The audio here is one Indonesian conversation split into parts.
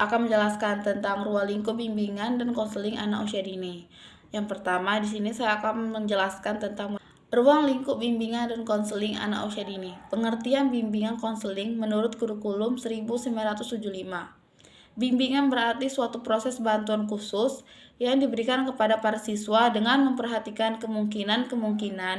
akan menjelaskan tentang ruang lingkup bimbingan dan konseling anak usia dini. Yang pertama, di sini saya akan menjelaskan tentang ruang lingkup bimbingan dan konseling anak usia dini. Pengertian bimbingan konseling menurut kurikulum 1975. Bimbingan berarti suatu proses bantuan khusus yang diberikan kepada para siswa dengan memperhatikan kemungkinan-kemungkinan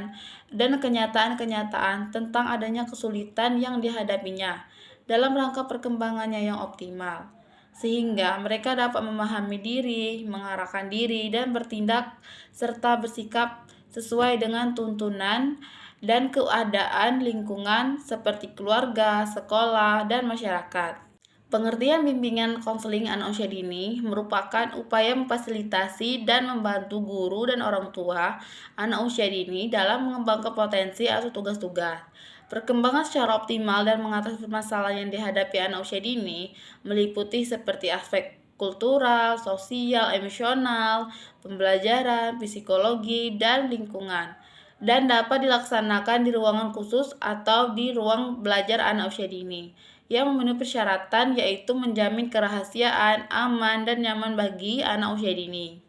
dan kenyataan-kenyataan tentang adanya kesulitan yang dihadapinya dalam rangka perkembangannya yang optimal, sehingga mereka dapat memahami diri, mengarahkan diri, dan bertindak serta bersikap sesuai dengan tuntunan dan keadaan lingkungan seperti keluarga, sekolah, dan masyarakat. Pengertian bimbingan konseling anak usia dini merupakan upaya memfasilitasi dan membantu guru dan orang tua anak usia dini dalam mengembangkan potensi atau tugas-tugas. Perkembangan secara optimal dan mengatasi permasalahan yang dihadapi anak usia dini meliputi seperti aspek kultural, sosial, emosional, pembelajaran, psikologi, dan lingkungan, dan dapat dilaksanakan di ruangan khusus atau di ruang belajar anak usia dini yang memenuhi persyaratan, yaitu menjamin kerahasiaan, aman, dan nyaman bagi anak usia dini.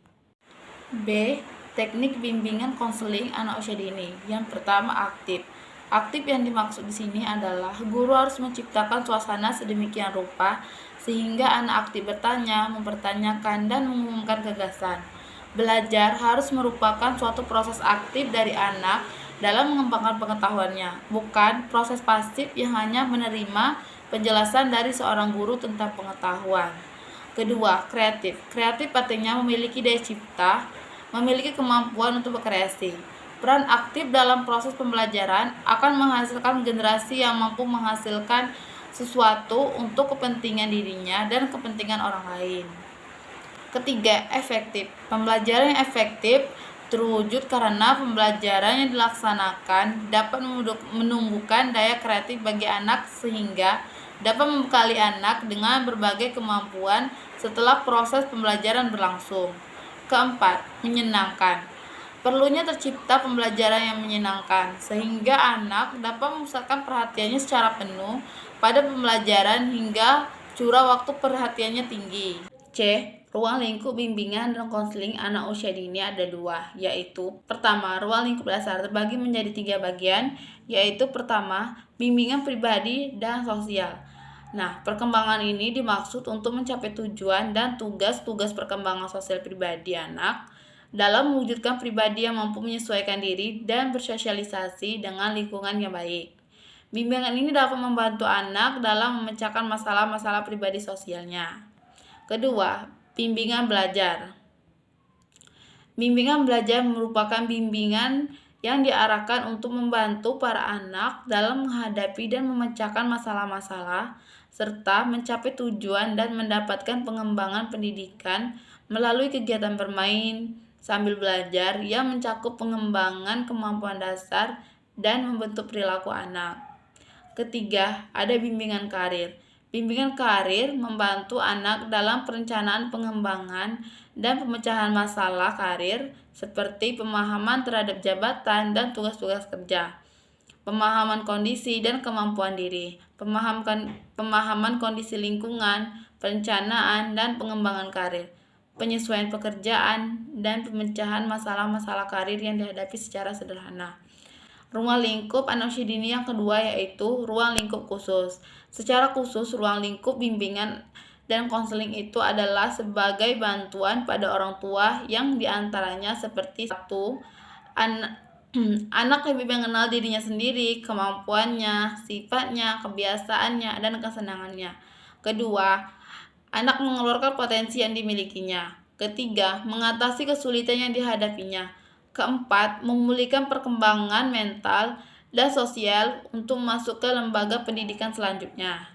B. Teknik bimbingan konseling anak usia dini. Yang pertama, aktif. Aktif yang dimaksud di sini adalah guru harus menciptakan suasana sedemikian rupa sehingga anak aktif bertanya, mempertanyakan, dan mengumumkan gagasan. Belajar harus merupakan suatu proses aktif dari anak dalam mengembangkan pengetahuannya, bukan proses pasif yang hanya menerima penjelasan dari seorang guru tentang pengetahuan. Kedua, kreatif. Kreatif artinya memiliki daya cipta, memiliki kemampuan untuk berkreasi. Peran aktif dalam proses pembelajaran akan menghasilkan generasi yang mampu menghasilkan sesuatu untuk kepentingan dirinya dan kepentingan orang lain. Ketiga, efektif. Pembelajaran yang efektif terwujud karena pembelajaran yang dilaksanakan dapat menumbuhkan daya kreatif bagi anak sehingga dapat membekali anak dengan berbagai kemampuan setelah proses pembelajaran berlangsung. Keempat, menyenangkan. Perlunya tercipta pembelajaran yang menyenangkan sehingga anak dapat memusatkan perhatiannya secara penuh pada pembelajaran hingga curah waktu perhatiannya tinggi. C. Ruang lingkup bimbingan dan konseling anak usia dini ada dua, yaitu pertama, ruang lingkup dasar terbagi menjadi 3 bagian, yaitu pertama, bimbingan pribadi dan sosial. Nah, perkembangan ini dimaksud untuk mencapai tujuan dan tugas-tugas perkembangan sosial pribadi anak dalam mewujudkan pribadi yang mampu menyesuaikan diri dan bersosialisasi dengan lingkungan yang baik. Bimbingan ini dapat membantu anak dalam memecahkan masalah-masalah pribadi sosialnya. Kedua, bimbingan belajar. Bimbingan belajar merupakan bimbingan yang diarahkan untuk membantu para anak dalam menghadapi dan memecahkan masalah-masalah serta mencapai tujuan dan mendapatkan pengembangan pendidikan melalui kegiatan bermain sambil belajar yang mencakup pengembangan kemampuan dasar dan membentuk perilaku anak. Ketiga, ada bimbingan karir. Bimbingan karir membantu anak dalam perencanaan pengembangan dan pemecahan masalah karir seperti pemahaman terhadap jabatan dan tugas-tugas kerja, pemahaman kondisi dan kemampuan diri, pemahaman kondisi lingkungan, perencanaan dan pengembangan karir, penyesuaian pekerjaan, dan pemecahan masalah-masalah karir yang dihadapi secara sederhana. Ruang lingkup anak usia dini yang kedua yaitu ruang lingkup khusus. Secara khusus, ruang lingkup bimbingan dan konseling itu adalah sebagai bantuan pada orang tua yang diantaranya seperti satu, anak lebih mengenal dirinya sendiri, kemampuannya, sifatnya, kebiasaannya, dan kesenangannya. Kedua, anak mengeluarkan potensi yang dimilikinya. Ketiga, mengatasi kesulitan yang dihadapinya. Keempat, memulihkan perkembangan mental dan sosial untuk masuk ke lembaga pendidikan selanjutnya.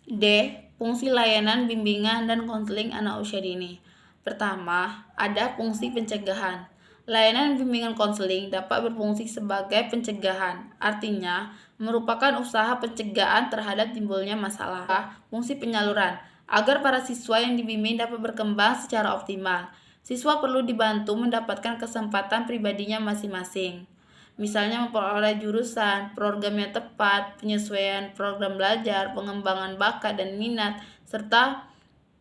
D. Fungsi layanan bimbingan dan konseling anak usia dini. Pertama, ada fungsi pencegahan. Layanan bimbingan konseling dapat berfungsi sebagai pencegahan, artinya merupakan usaha pencegahan terhadap timbulnya masalah. Fungsi penyaluran, agar para siswa yang dibimbing dapat berkembang secara optimal. Siswa perlu dibantu mendapatkan kesempatan pribadinya masing-masing. Misalnya memperoleh jurusan, program yang tepat, penyesuaian program belajar, pengembangan bakat dan minat, serta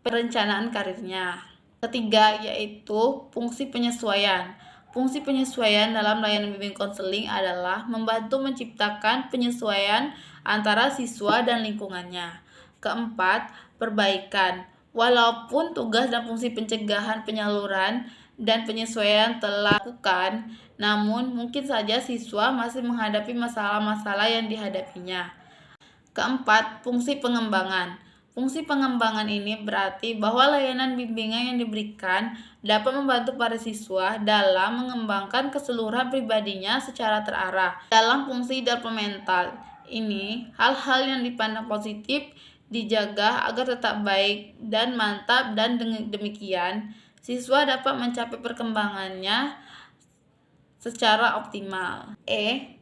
perencanaan karirnya. Ketiga, yaitu fungsi penyesuaian. Fungsi penyesuaian dalam layanan bimbing konseling adalah membantu menciptakan penyesuaian antara siswa dan lingkungannya. Keempat, perbaikan. Walaupun tugas dan fungsi pencegahan, penyaluran, dan penyesuaian telah dilakukan, namun mungkin saja siswa masih menghadapi masalah-masalah yang dihadapinya. Keempat, fungsi pengembangan. Fungsi pengembangan ini berarti bahwa layanan bimbingan yang diberikan dapat membantu para siswa dalam mengembangkan keseluruhan pribadinya secara terarah. Dalam fungsi developmental ini, hal-hal yang dipandang positif dijaga agar tetap baik dan mantap, dan demikian siswa dapat mencapai perkembangannya secara optimal.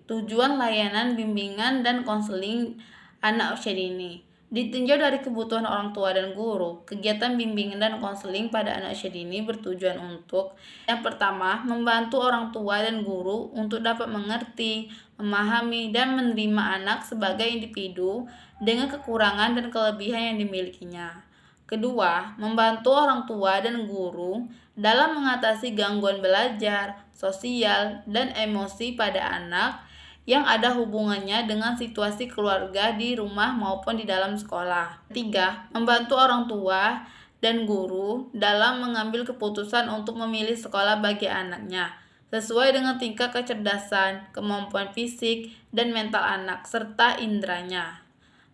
Tujuan layanan bimbingan dan konseling anak usia dini. Ditinjau dari kebutuhan orang tua dan guru, kegiatan bimbingan dan konseling pada anak usia dini bertujuan untuk: yang pertama, membantu orang tua dan guru untuk dapat mengerti, memahami, dan menerima anak sebagai individu dengan kekurangan dan kelebihan yang dimilikinya. Kedua, membantu orang tua dan guru dalam mengatasi gangguan belajar, sosial, dan emosi pada anak yang ada hubungannya dengan situasi keluarga di rumah maupun di dalam sekolah. Ketiga, membantu orang tua dan guru dalam mengambil keputusan untuk memilih sekolah bagi anaknya, sesuai dengan tingkat kecerdasan, kemampuan fisik, dan mental anak, serta inderanya.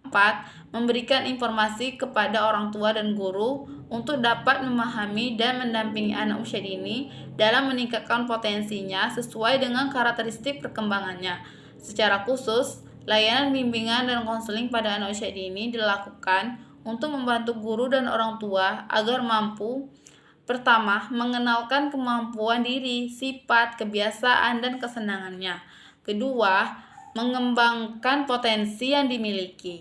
4. Memberikan informasi kepada orang tua dan guru untuk dapat memahami dan mendampingi anak usia dini dalam meningkatkan potensinya sesuai dengan karakteristik perkembangannya. Secara khusus, layanan bimbingan dan konseling pada anak usia dini dilakukan untuk membantu guru dan orang tua agar mampu: pertama, mengenalkan kemampuan diri, sifat, kebiasaan, dan kesenangannya. Kedua, mengembangkan potensi yang dimiliki.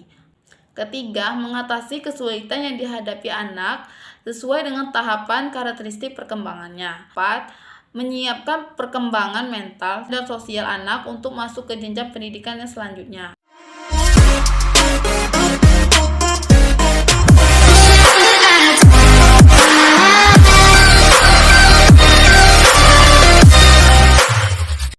Ketiga, mengatasi kesulitan yang dihadapi anak sesuai dengan tahapan karakteristik perkembangannya. 4. Menyiapkan perkembangan mental dan sosial anak untuk masuk ke jenjang pendidikan yang selanjutnya.